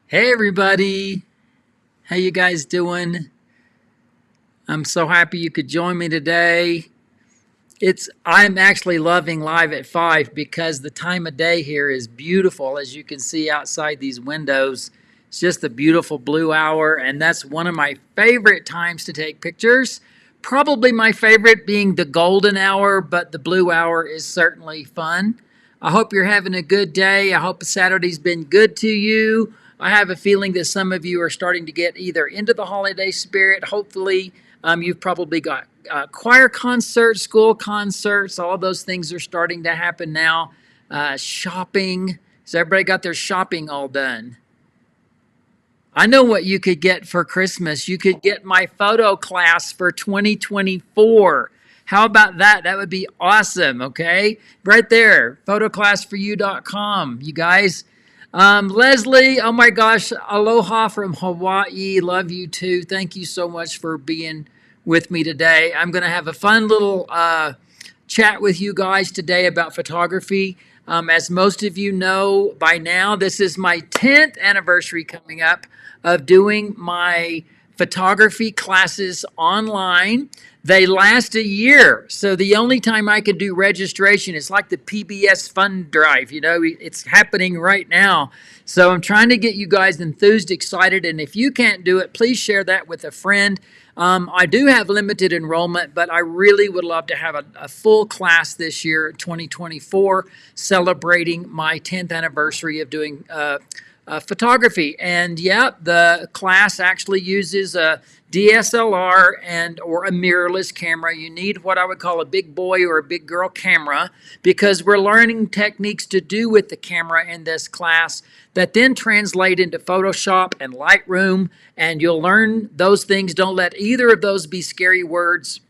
Hey everybody, how you guys doing? I'm so happy you could join me today. I'm actually loving Live at 5 because the time of day here is beautiful, as you can see outside these windows. It's just a beautiful blue hour, and that's one of my favorite times to take pictures. Probably my favorite being the golden hour, but the blue hour is certainly fun. I hope you're having a good day. I hope Saturday's been good to you. I have a feeling that some of you are starting to get either into the holiday spirit. Hopefully, you've probably got choir concerts, school concerts, all those things are starting to happen now. Shopping. Has everybody got their shopping all done? I know what you could get for Christmas. You could get my photo class for 2024. How about that? That would be awesome, okay? Right there, photoclassforyou.com, you guys. Leslie, oh my gosh, aloha from Hawaii. Love you too. Thank you so much for being with me today. I'm going to have a fun little chat with you guys today about photography. As most of you know by now, this is my 10th anniversary coming up of doing my photography classes online. They last a year. So the only time I can do registration is like the PBS Fun Drive. You know, it's happening right now. So I'm trying to get you guys enthused, excited. And if you can't do it, please share that with a friend. I do have limited enrollment, but I really would love to have a full class this year, 2024, celebrating my 10th anniversary of doing photography. And yeah, the class actually uses a DSLR and or a mirrorless camera. You need what I would call a big boy or a big girl camera because we're learning techniques to do with the camera in this class that then translate into Photoshop and Lightroom, and you'll learn those things. Don't let either of those be scary words.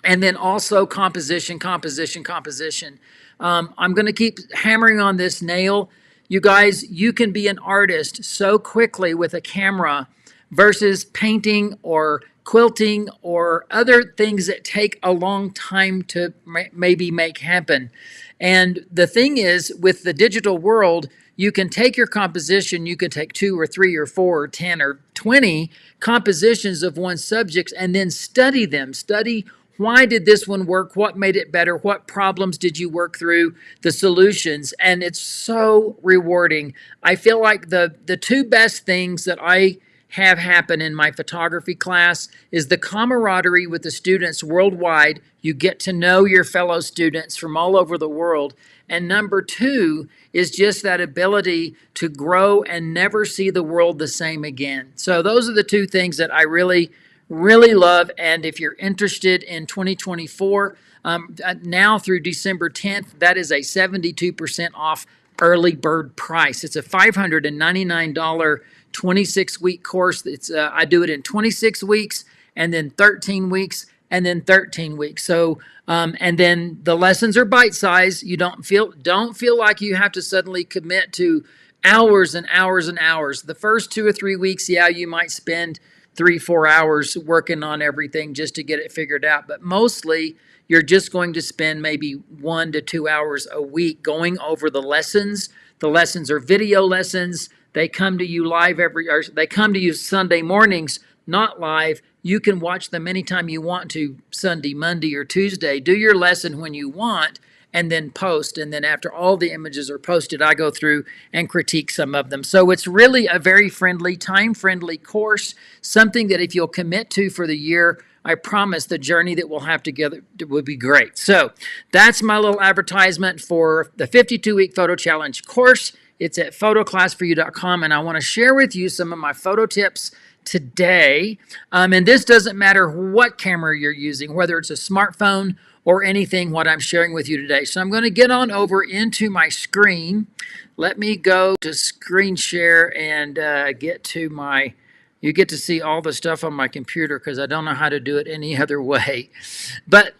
And then also composition, composition, composition. I'm going to keep hammering on this nail. You guys, you can be an artist so quickly with a camera versus painting or quilting or other things that take a long time to maybe make happen. And the thing is, with the digital world, you can take your composition, you can take 2 or 3 or 4 or 10 or 20 compositions of one subject and then study them. Study why did this one work? What made it better? What problems did you work through? The solutions. And it's so rewarding. I feel like the two best things that I have happen in my photography class is the camaraderie with the students worldwide. You get to know your fellow students from all over the world. And number two is just that ability to grow and never see the world the same again. So those are the two things that I really love. And if you're interested in 2024, now through December 10th, that is a 72% off early bird price. It's a $599 26-week course. I do it in 26 weeks and then 13 weeks and then 13 weeks. So and then the lessons are bite-sized. You don't feel like you have to suddenly commit to hours and hours and hours. The first 2 or 3 weeks, yeah, you might spend 3-4 hours working on everything just to get it figured out. But mostly you're just going to spend maybe 1 to 2 hours a week going over the lessons. The lessons are video lessons. They come to you live they come to you Sunday mornings, not live. You can watch them anytime you want to, Sunday, Monday, or Tuesday. Do your lesson when you want and then post. And then after all the images are posted, I go through and critique some of them. So it's really a very friendly, time-friendly course, something that if you'll commit to for the year, I promise the journey that we'll have together will be great. So that's my little advertisement for the 52-week photo challenge course. It's at photoclassforyou.com, and I want to share with you some of my photo tips today. And this doesn't matter what camera you're using, whether it's a smartphone or anything, what I'm sharing with you today. So I'm going to get on over into my screen. Let me go to screen share and get to my, you get to see all the stuff on my computer because I don't know how to do it any other way. But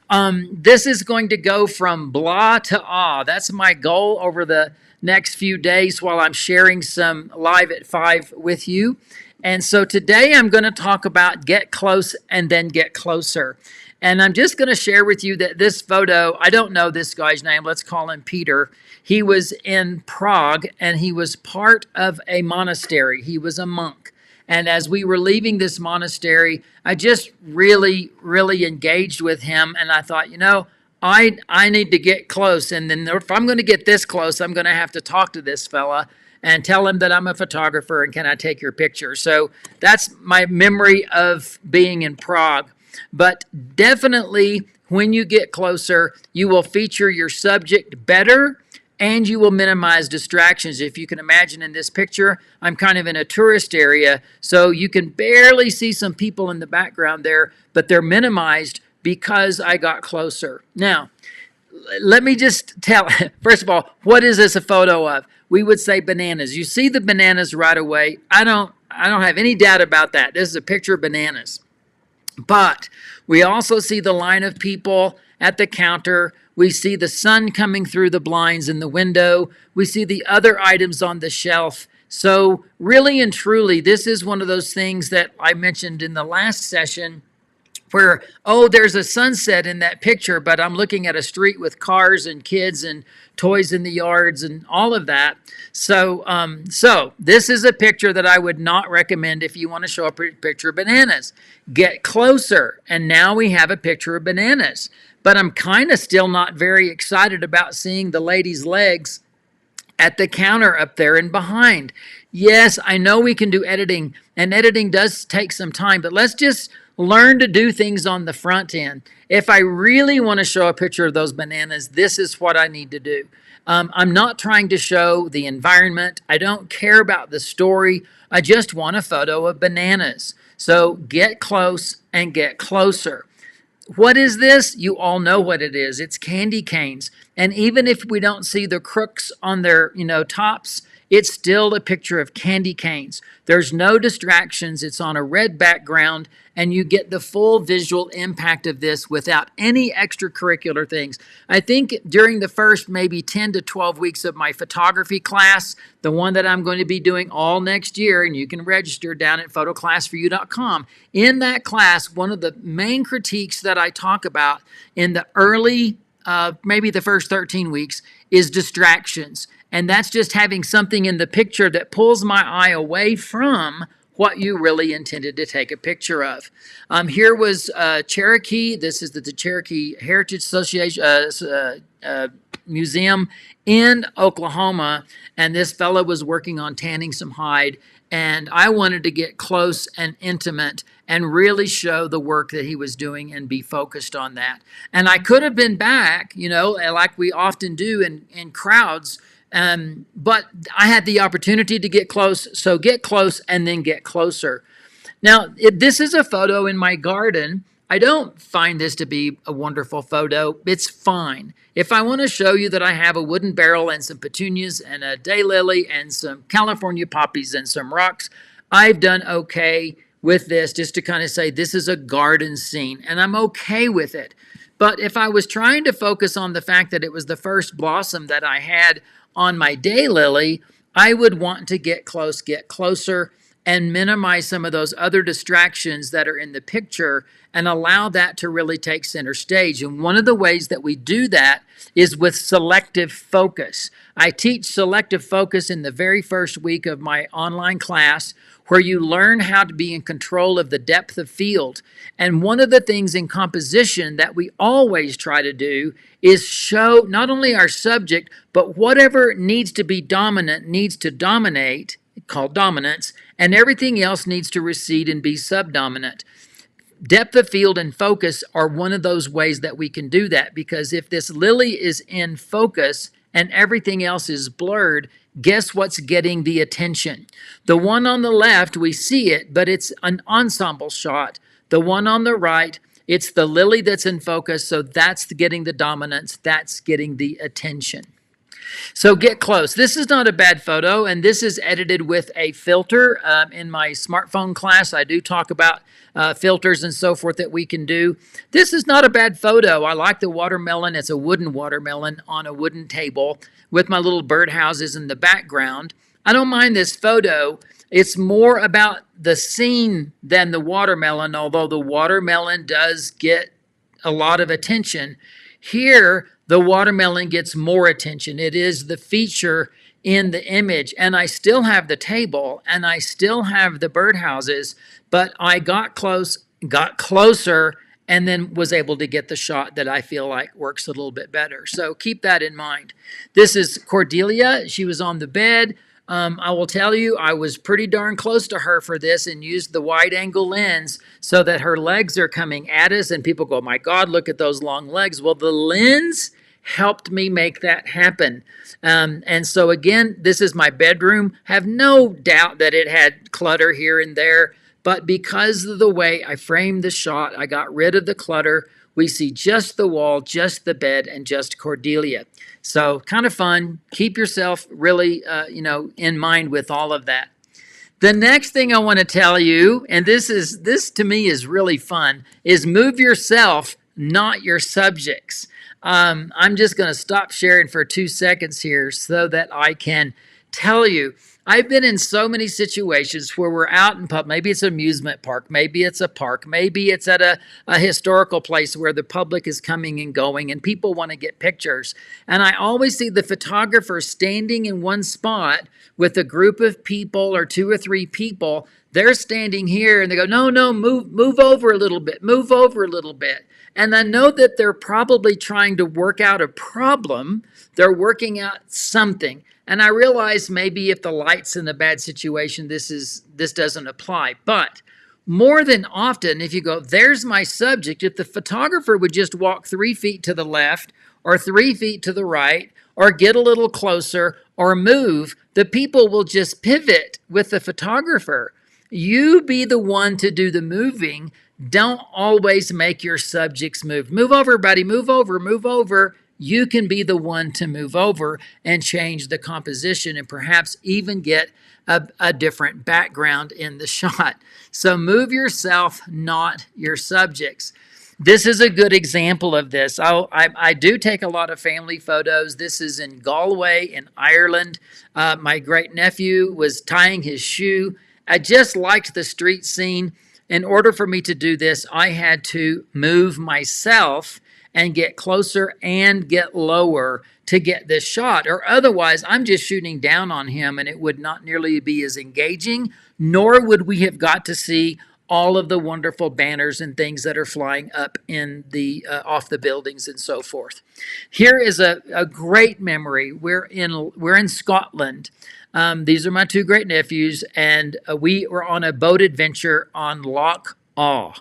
this is going to go from blah to ah. That's my goal over the next few days while I'm sharing some Live at 5 with you. And so today I'm going to talk about get close and then get closer. And I'm just going to share with you that this photo, I don't know this guy's name. Let's call him Peter. He was in Prague, and he was part of a monastery. He was a monk. And as we were leaving this monastery, I just really, really engaged with him. And I thought, I need to get close. And then if I'm going to get this close, I'm going to have to talk to this fella and tell him that I'm a photographer and can I take your picture. So that's my memory of being in Prague. But definitely when you get closer, you will feature your subject better and you will minimize distractions. If you can imagine in this picture, I'm kind of in a tourist area, so you can barely see some people in the background there, but they're minimized because I got closer. Now, let me just tell, first of all, what is this a photo of? We would say bananas. You see the bananas right away. I don't have any doubt about that. This is a picture of bananas. But we also see the line of people at the counter. We see the sun coming through the blinds in the window. We see the other items on the shelf. So really and truly, this is one of those things that I mentioned in the last session where, there's a sunset in that picture, but I'm looking at a street with cars and kids and toys in the yards and all of that. So this is a picture that I would not recommend if you want to show a picture of bananas. Get closer, and now we have a picture of bananas. But I'm kind of still not very excited about seeing the lady's legs at the counter up there and behind. Yes, I know we can do editing, and editing does take some time, but let's just learn to do things on the front end. If I really want to show a picture of those bananas, this is what I need to do. I'm not trying to show the environment. I don't care about the story. I just want a photo of bananas. So get close and get closer. What is this? You all know what it is. It's candy canes. And even if we don't see the crooks on their, tops, it's still a picture of candy canes. There's no distractions. It's on a red background, and you get the full visual impact of this without any extracurricular things. I think during the first maybe 10 to 12 weeks of my photography class, the one that I'm going to be doing all next year, and you can register down at photoclassforyou.com. In that class, one of the main critiques that I talk about in the early, maybe the first 13 weeks, is distractions. And that's just having something in the picture that pulls my eye away from what you really intended to take a picture of. Here was Cherokee. This is the Cherokee Heritage Association Museum in Oklahoma. And this fellow was working on tanning some hide. And I wanted to get close and intimate and really show the work that he was doing and be focused on that. And I could have been back, like we often do in crowds, but I had the opportunity to get close, so get close and then get closer. Now, this is a photo in my garden. I don't find this to be a wonderful photo. It's fine. If I want to show you that I have a wooden barrel and some petunias and a daylily and some California poppies and some rocks, I've done okay with this, just to kind of say this is a garden scene, and I'm okay with it. But if I was trying to focus on the fact that it was the first blossom that I had on my daylily, I would want to get close, get closer, and minimize some of those other distractions that are in the picture and allow that to really take center stage. And one of the ways that we do that is with selective focus. I teach selective focus in the very first week of my online class, where you learn how to be in control of the depth of field. And one of the things in composition that we always try to do is show not only our subject, but whatever needs to be dominant needs to dominate, called dominance, and everything else needs to recede and be subdominant. Depth of field and focus are one of those ways that we can do that, because if this lily is in focus and everything else is blurred, guess what's getting the attention? The one on the left, we see it, but it's an ensemble shot. The one on the right, it's the lily that's in focus, so that's getting the dominance, that's getting the attention. So get close. This is not a bad photo, and this is edited with a filter. In my smartphone class, I do talk about filters and so forth that we can do. This is not a bad photo. I like the watermelon. It's a wooden watermelon on a wooden table with my little birdhouses in the background. I don't mind this photo. It's more about the scene than the watermelon, although the watermelon does get a lot of attention. Here, the watermelon gets more attention. It is the feature in the image. And I still have the table and I still have the birdhouses, but I got closer, and then was able to get the shot that I feel like works a little bit better. So keep that in mind. This is Cordelia. She was on the bed. I will tell you, I was pretty darn close to her for this and used the wide angle lens so that her legs are coming at us and people go, my God, look at those long legs. Well, the lens helped me make that happen. And so again, this is my bedroom. Have no doubt that it had clutter here and there, but because of the way I framed the shot, I got rid of the clutter. We see just the wall, just the bed, and just Cordelia. So kind of fun. Keep yourself really, in mind with all of that. The next thing I want to tell you, and this to me is really fun, is move yourself, not your subjects. I'm just going to stop sharing for 2 seconds here so that I can tell you. I've been in so many situations where we're out in public. Maybe it's an amusement park. Maybe it's a park. Maybe it's at a historical place where the public is coming and going and people want to get pictures. And I always see the photographer standing in one spot with a group of people or 2 or 3 people. They're standing here and they go, no, move over a little bit, move over a little bit. And I know that they're probably trying to work out a problem. They're working out something. And I realize maybe if the light's in a bad situation, this doesn't apply. But more than often, if you go, there's my subject, if the photographer would just walk 3 feet to the left or 3 feet to the right or get a little closer or move, the people will just pivot with the photographer. You be the one to do the moving. Don't always make your subjects move. Move over, buddy. Move over, move over. You can be the one to move over and change the composition and perhaps even get a different background in the shot. So move yourself, not your subjects. This is a good example of this. I do take a lot of family photos. This is in Galway in Ireland. My great nephew was tying his shoe. I just liked the street scene. In order for me to do this, I had to move myself and get closer and get lower to get this shot. Or otherwise, I'm just shooting down on him and it would not nearly be as engaging, nor would we have got to see all of the wonderful banners and things that are flying up in the off the buildings and so forth. Here is a great memory. We're in Scotland. These are my 2 great nephews, and we were on a boat adventure on Loch Awe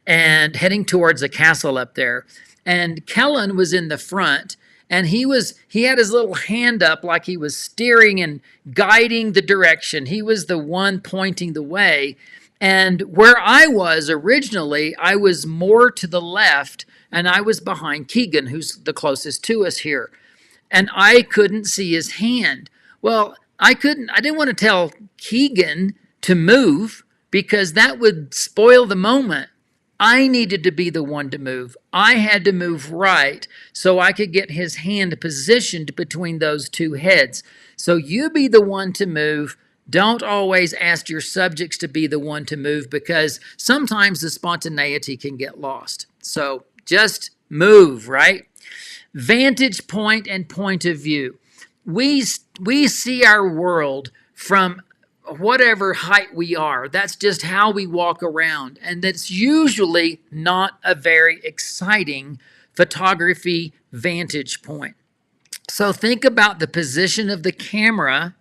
and heading towards a castle up there. And Kellen was in the front, and he had his little hand up like he was steering and guiding the direction. He was the one pointing the way. And where I was originally, I was more to the left, and I was behind Keegan, who's the closest to us here. And I couldn't see his hand. Well, I didn't want to tell Keegan to move because that would spoil the moment. I needed to be the one to move. I had to move right so I could get his hand positioned between those 2 heads. So you be the one to move. Don't always ask your subjects to be the one to move because sometimes the spontaneity can get lost. So just move, right? Vantage point and point of view. We see our world from whatever height we are. That's just how we walk around. And that's usually not a very exciting photography vantage point. So think about the position of the camera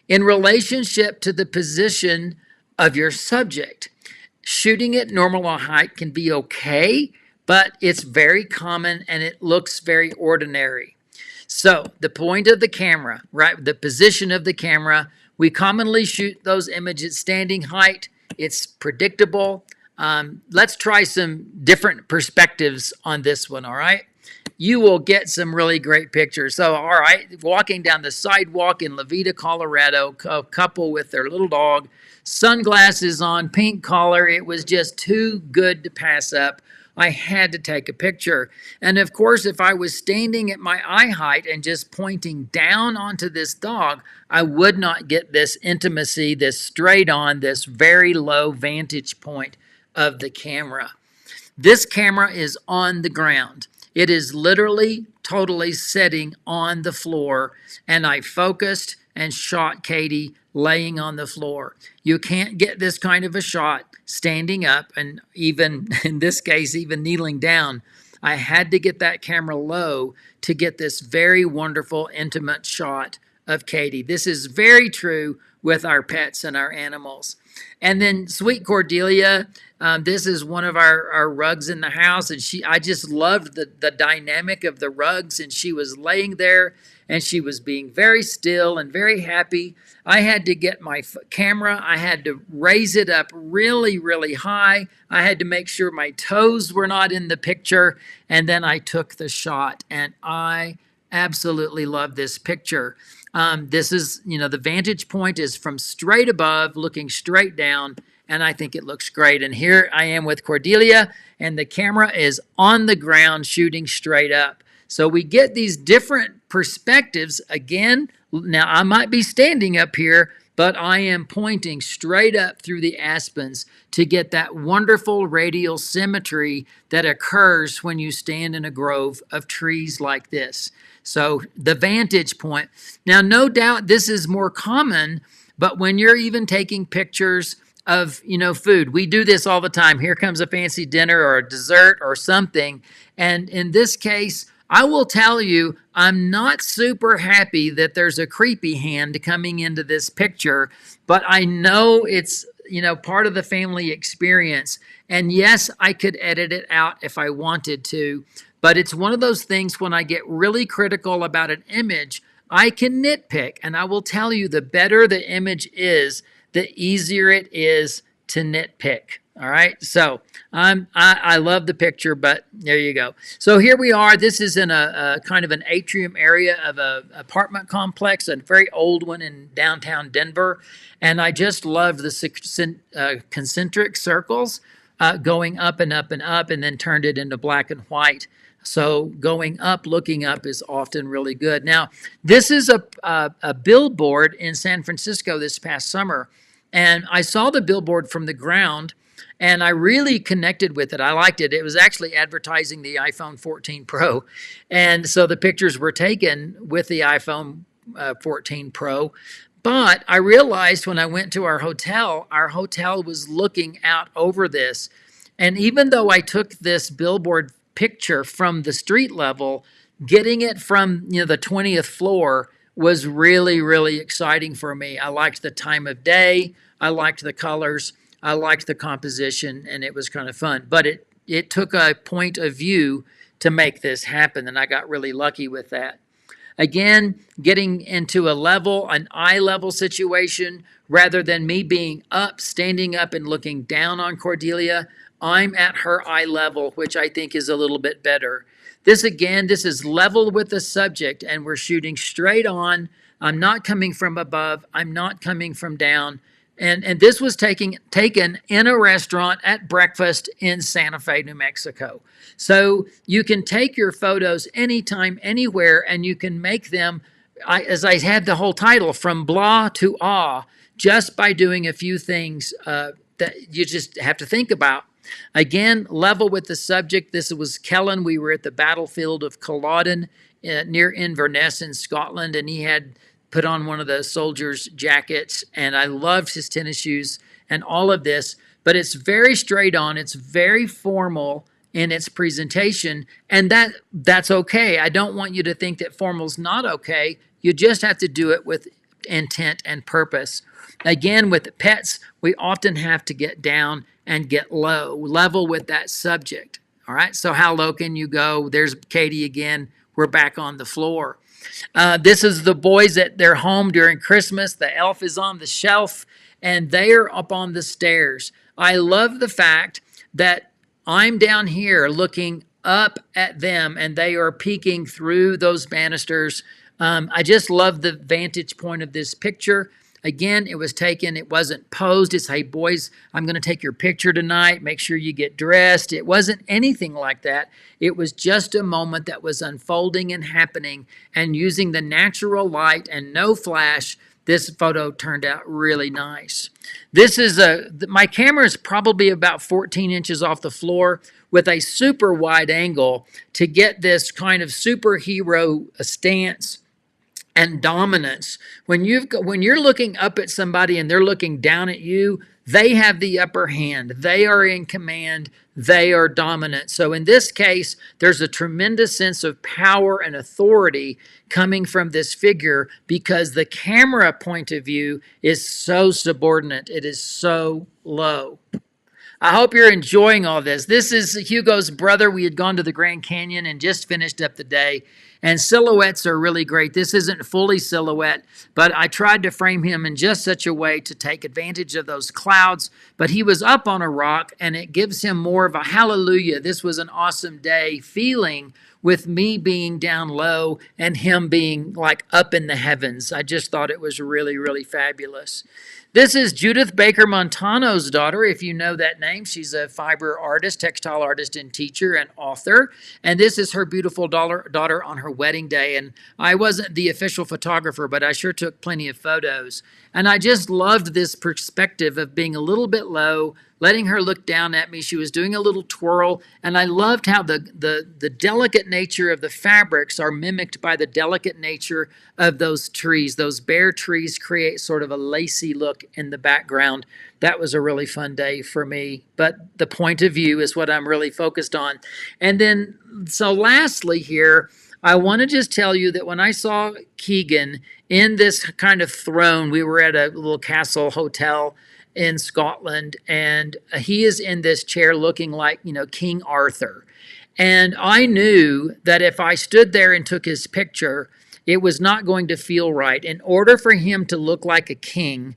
in relationship to the position of your subject. Shooting at normal height can be okay, but it's very common and it looks very ordinary. So the point of the camera, right? The position of the camera. We commonly shoot those images standing height. It's predictable. Let's try some different perspectives on this one, all right? You will get some really great pictures. So, all right, walking down the sidewalk in Levita, Colorado, a couple with their little dog, sunglasses on, pink collar. It was just too good to pass up. I had to take a picture. And of course, if I was standing at my eye height and just pointing down onto this dog, I would not get this intimacy, this straight on, this very low vantage point of the camera. This camera is on the ground. It is literally totally sitting on the floor, and I focused and shot Katie laying on the floor. You can't get this kind of a shot standing up, and even in this case, even kneeling down. I had to get that camera low to get this very wonderful, intimate shot of Katie. This is very true with our pets and our animals. And then sweet Cordelia, this is one of our rugs in the house, and I just loved the dynamic of the rugs, and she was laying there, and she was being very still and very happy. I had to get my camera, I had to raise it up really, really high. I had to make sure my toes were not in the picture, and then I took the shot, and I absolutely love this picture. This is, the vantage point is from straight above, looking straight down, and I think it looks great. And here I am with Cordelia, and the camera is on the ground shooting straight up. So we get these different perspectives. Again, now I might be standing up here, but I am pointing straight up through the aspens to get that wonderful radial symmetry that occurs when you stand in a grove of trees like this. So the vantage point. Now, no doubt this is more common, but when you're even taking pictures of, food, we do this all the time. Here comes a fancy dinner or a dessert or something. And in this case, I will tell you, I'm not super happy that there's a creepy hand coming into this picture, but I know it's, part of the family experience. And yes, I could edit it out if I wanted to, but it's one of those things when I get really critical about an image, I can nitpick. And I will tell you, the better the image is, the easier it is to nitpick. All right. So I love the picture, but there you go. So here we are. This is in a kind of an atrium area of an apartment complex, a very old one in downtown Denver. And I just love the concentric circles going up and up and up, and then turned it into black and white. So going up, looking up is often really good. Now, this is a billboard in San Francisco this past summer. And I saw the billboard from the ground, and I really connected with it. I liked it. It was actually advertising the iPhone 14 Pro. And so the pictures were taken with the iPhone 14 Pro. But I realized when I went to our hotel was looking out over this. And even though I took this billboard picture from the street level, getting it from the 20th floor was really, really exciting for me. I liked the time of day. I liked the colors. I liked the composition, and it was kind of fun. But it took a point of view to make this happen, and I got really lucky with that. Again, getting into an eye level situation, rather than me being up, standing up and looking down on Cordelia, I'm at her eye level, which I think is a little bit better. This is level with the subject, and we're shooting straight on. I'm not coming from above. I'm not coming from down. And this was taken in a restaurant at breakfast in Santa Fe, New Mexico. So you can take your photos anytime, anywhere, and you can make them, as I had the whole title, from blah to awe, just by doing a few things that you just have to think about. Again, level with the subject. This was Kellen. We were at the battlefield of Culloden near Inverness in Scotland, and he had put on one of the soldiers' jackets, and I loved his tennis shoes and all of this, but it's very straight on. It's very formal in its presentation, and that's okay. I don't want you to think that formal's not okay. You just have to do it with intent and purpose. Again, with pets, we often have to get down and get level with that subject. All right, so how low can you go? There's Katie again. We're back on the floor. This is the boys at their home during Christmas. The elf is on the shelf, and they are up on the stairs. I love the fact that I'm down here looking up at them, and they are peeking through those banisters. I just love the vantage point of this picture. Again, it wasn't posed. It's, hey, boys, I'm going to take your picture tonight. Make sure you get dressed. It wasn't anything like that. It was just a moment that was unfolding and happening, and using the natural light and no flash, this photo turned out really nice. My camera is probably about 14 inches off the floor with a super wide angle to get this kind of superhero stance and dominance. When you're looking up at somebody and they're looking down at you, they have the upper hand. They are in command. They are dominant. So in this case, there's a tremendous sense of power and authority coming from this figure because the camera point of view is so subordinate. It is so low. I hope you're enjoying all this. This is Hugo's brother. We had gone to the Grand Canyon and just finished up the day. And silhouettes are really great. This isn't fully silhouette, but I tried to frame him in just such a way to take advantage of those clouds. But he was up on a rock, and it gives him more of a hallelujah, this was an awesome day feeling, with me being down low and him being like up in the heavens. I just thought it was really, really fabulous. This is Judith Baker Montano's daughter, if you know that name. She's a fiber artist, textile artist, and teacher and author. And this is her beautiful daughter on her wedding day. And I wasn't the official photographer, but I sure took plenty of photos. And I just loved this perspective of being a little bit low, letting her look down at me. She was doing a little twirl, and I loved how the delicate nature of the fabrics are mimicked by the delicate nature of those trees. Those bare trees create sort of a lacy look in the background. That was a really fun day for me, but the point of view is what I'm really focused on. And then, so lastly here, I want to just tell you that when I saw Keegan in this kind of throne, we were at a little castle hotel in Scotland, and he is in this chair looking like, King Arthur. And I knew that if I stood there and took his picture, it was not going to feel right. In order for him to look like a king,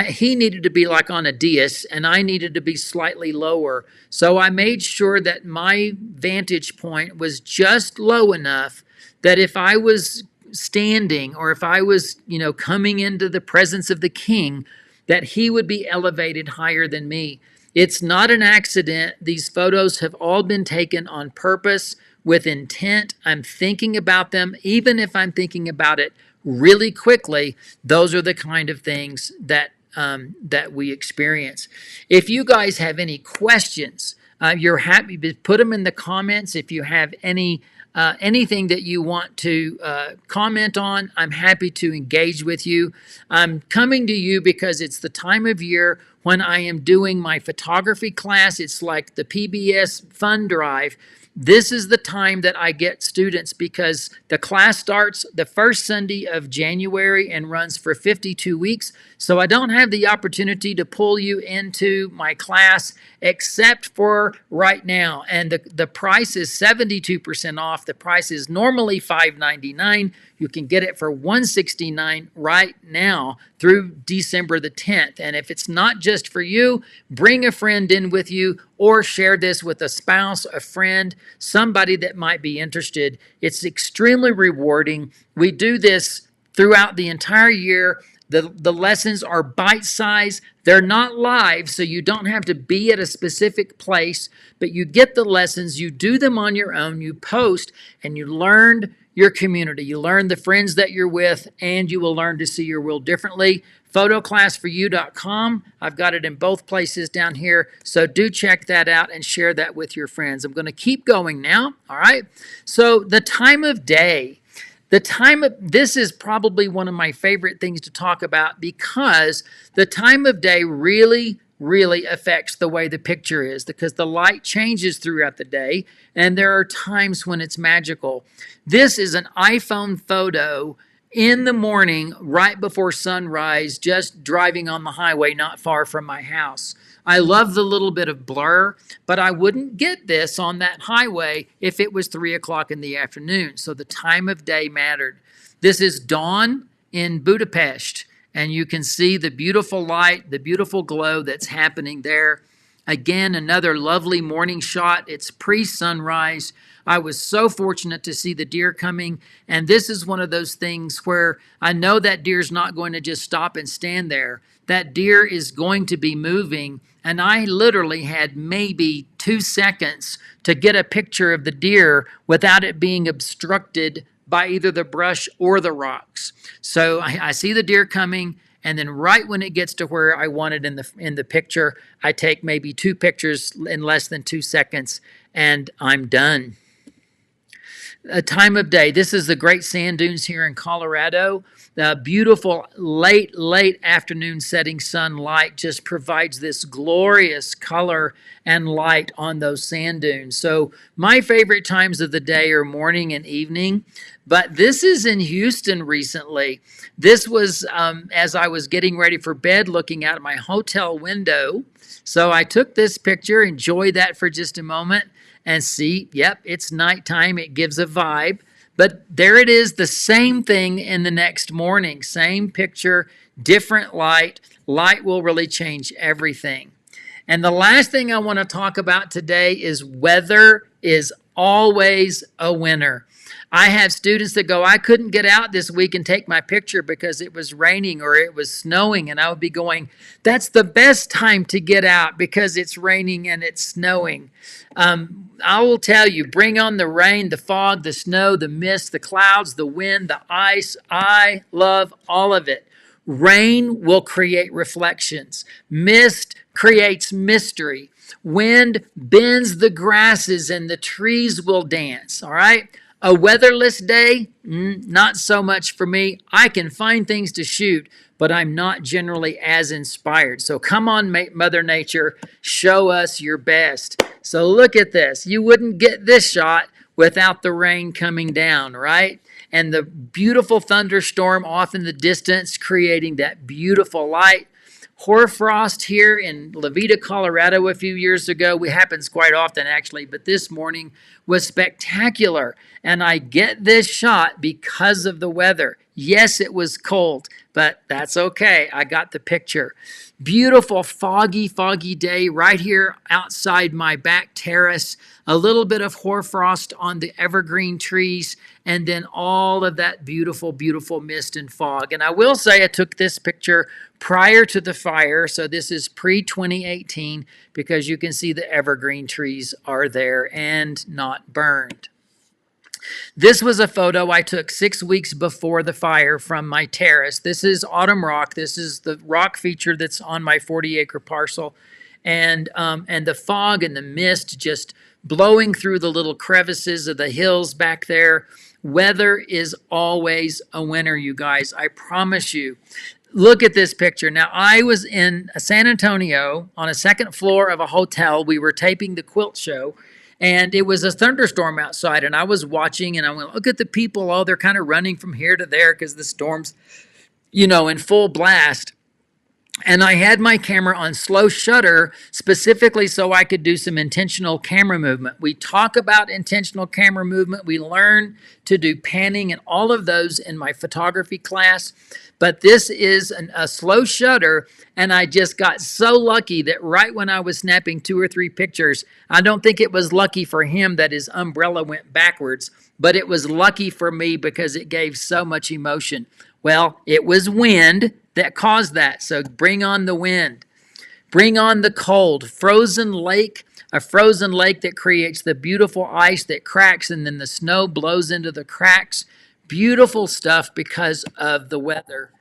he needed to be like on a dais, and I needed to be slightly lower. So I made sure that my vantage point was just low enough that if I was standing or if I was, coming into the presence of the king, that he would be elevated higher than me. It's not an accident. These photos have all been taken on purpose with intent. I'm thinking about them. Even if I'm thinking about it really quickly, those are the kind of things that we experience. If you guys have any questions, you're happy to put them in the comments. If you have anything that you want to comment on, I'm happy to engage with you. I'm coming to you because it's the time of year when I am doing my photography class. It's like the PBS Fun Drive. This is the time that I get students because the class starts the first Sunday of January and runs for 52 weeks. So I don't have the opportunity to pull you into my class except for right now. And the price is 72% off. The price is normally $5.99. You can get it for $169 right now through December the 10th. And if it's not just for you, bring a friend in with you or share this with a spouse, a friend, somebody that might be interested. It's extremely rewarding. We do this throughout the entire year. The lessons are bite-sized. They're not live, so you don't have to be at a specific place, but you get the lessons. You do them on your own. You post, and you learn your community. You learn the friends that you're with, and you will learn to see your world differently. Photoclassforyou.com. I've got it in both places down here, so do check that out and share that with your friends. I'm going to keep going now, all right? So the time of day. This is probably one of my favorite things to talk about because the time of day really, really affects the way the picture is because the light changes throughout the day and there are times when it's magical. This is an iPhone photo in the morning right before sunrise, just driving on the highway not far from my house. I love the little bit of blur, but I wouldn't get this on that highway if it was 3 o'clock in the afternoon. So the time of day mattered. This is dawn in Budapest, and you can see the beautiful light, the beautiful glow that's happening there. Again, another lovely morning shot. It's pre-sunrise. I was so fortunate to see the deer coming, and this is one of those things where I know that deer's not going to just stop and stand there. That deer is going to be moving, and I literally had maybe 2 seconds to get a picture of the deer without it being obstructed by either the brush or the rocks. So I see the deer coming, and then right when it gets to where I want it in the picture, I take maybe 2 pictures in less than 2 seconds, and I'm done. A time of day. This is the Great Sand Dunes here in Colorado. The beautiful late afternoon setting sunlight just provides this glorious color and light on those sand dunes. So my favorite times of the day are morning and evening. But this is in Houston recently. This was as I was getting ready for bed, looking out of my hotel window. So I took this picture, enjoyed that for just a moment, and see, yep, it's nighttime. It gives a vibe. But there it is, the same thing in the next morning. Same picture, different light. Light will really change everything. And the last thing I want to talk about today is weather is always a winner. I have students that go, I couldn't get out this week and take my picture because it was raining or it was snowing. And I would be going, that's the best time to get out because it's raining and it's snowing. I will tell you, bring on the rain, the fog, the snow, the mist, the clouds, the wind, the ice. I love all of it. Rain will create reflections. Mist creates mystery. Wind bends the grasses and the trees will dance. All right? A weatherless day, not so much for me. I can find things to shoot, but I'm not generally as inspired. So come on, Mother Nature, show us your best. So look at this. You wouldn't get this shot without the rain coming down, right? And the beautiful thunderstorm off in the distance creating that beautiful light. Hoarfrost here in Levita, Colorado a few years ago. It happens quite often actually, but this morning was spectacular. And I get this shot because of the weather. Yes, it was cold, but that's okay. I got the picture. Beautiful foggy day right here outside my back terrace. A little bit of hoarfrost on the evergreen trees, and then all of that beautiful mist and fog. And I will say I took this picture prior to the fire, so this is pre-2018 because you can see the evergreen trees are there and not burned. This was a photo I took 6 weeks before the fire from my terrace. This is autumn rock. This is the rock feature that's on my 40-acre parcel. And the fog and the mist just blowing through the little crevices of the hills back there. Weather is always a winner, you guys. I promise you. Look at this picture. Now, I was in San Antonio on a second floor of a hotel. We were taping the quilt show. And it was a thunderstorm outside, and I was watching, and I went, look at the people. Oh, they're kind of running from here to there because the storm's, in full blast. And I had my camera on slow shutter specifically so I could do some intentional camera movement. We talk about intentional camera movement. We learn to do panning and all of those in my photography class. But this is a slow shutter, and I just got so lucky that right when I was snapping 2 or 3 pictures, I don't think it was lucky for him that his umbrella went backwards, but it was lucky for me because it gave so much emotion. Well, it was wind that caused that, so bring on the wind. Bring on the cold. Frozen lake, a frozen lake that creates the beautiful ice that cracks, and then the snow blows into the cracks. Beautiful stuff because of the weather.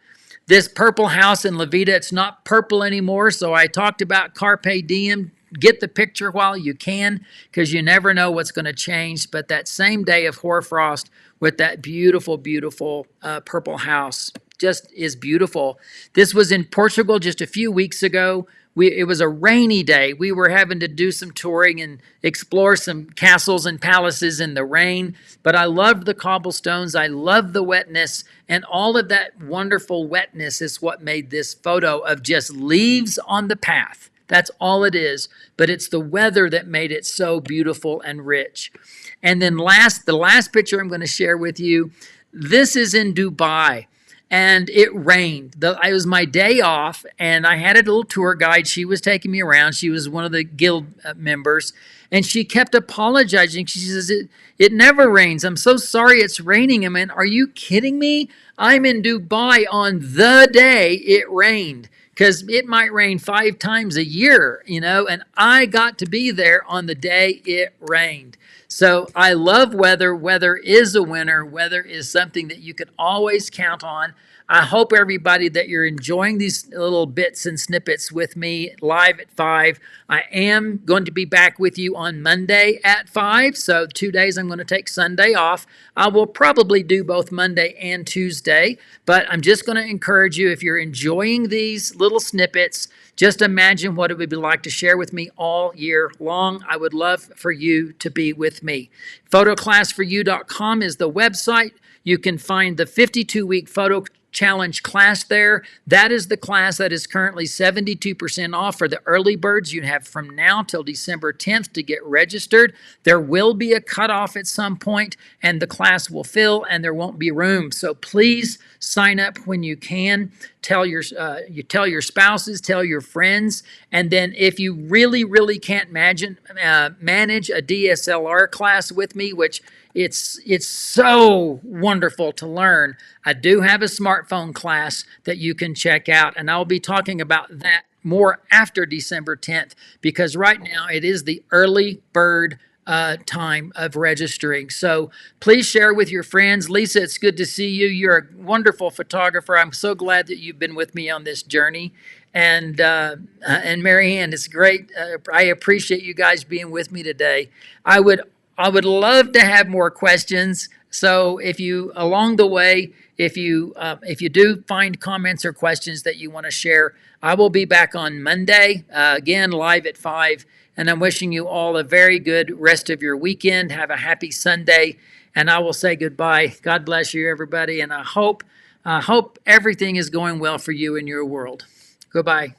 This purple house in Levita, it's not purple anymore, so I talked about Carpe Diem. Get the picture while you can because you never know what's going to change. But that same day of hoarfrost with that beautiful purple house just is beautiful. This was in Portugal just a few weeks ago. It was a rainy day. We were having to do some touring and explore some castles and palaces in the rain. But I loved the cobblestones. I loved the wetness. And all of that wonderful wetness is what made this photo of just leaves on the path. That's all it is. But it's the weather that made it so beautiful and rich. And then the last picture I'm going to share with you, this is in Dubai. And it rained. It was my day off, and I had a little tour guide. She was taking me around. She was one of the guild members, and she kept apologizing. She says, it never rains. I'm so sorry it's raining. I mean, are you kidding me? I'm in Dubai on the day it rained because it might rain 5 times a year, and I got to be there on the day it rained. So I love weather. Weather is a winner. Weather is something that you can always count on. I hope everybody that you're enjoying these little bits and snippets with me live at 5. I am going to be back with you on Monday at 5. So 2 days I'm going to take Sunday off. I will probably do both Monday and Tuesday, but I'm just going to encourage you, if you're enjoying these little snippets, just imagine what it would be like to share with me all year long. I would love for you to be with me. Photoclassforyou.com is the website. You can find the 52-week photo challenge class there. That is the class that is currently 72% off for the early birds. You have from now till December 10th to get registered. There will be a cutoff at some point, and the class will fill, and there won't be room. So please sign up when you can. Tell your spouses, tell your friends, and then if you really can't manage a DSLR class with me, which it's so wonderful to learn. I do have a smartphone class that you can check out, and I'll be talking about that more after December 10th, because right now it is the early bird time of registering. So please share with your friends. Lisa, it's good to see you. You're a wonderful photographer. I'm so glad that you've been with me on this journey. And Mary Ann, it's great. I appreciate you guys being with me today. I would love to have more questions. So if you, along the way, if you do find comments or questions that you want to share, I will be back on Monday, again, live at 5. And I'm wishing you all a very good rest of your weekend. Have a happy Sunday. And I will say goodbye. God bless you, everybody. And I hope everything is going well for you in your world. Goodbye.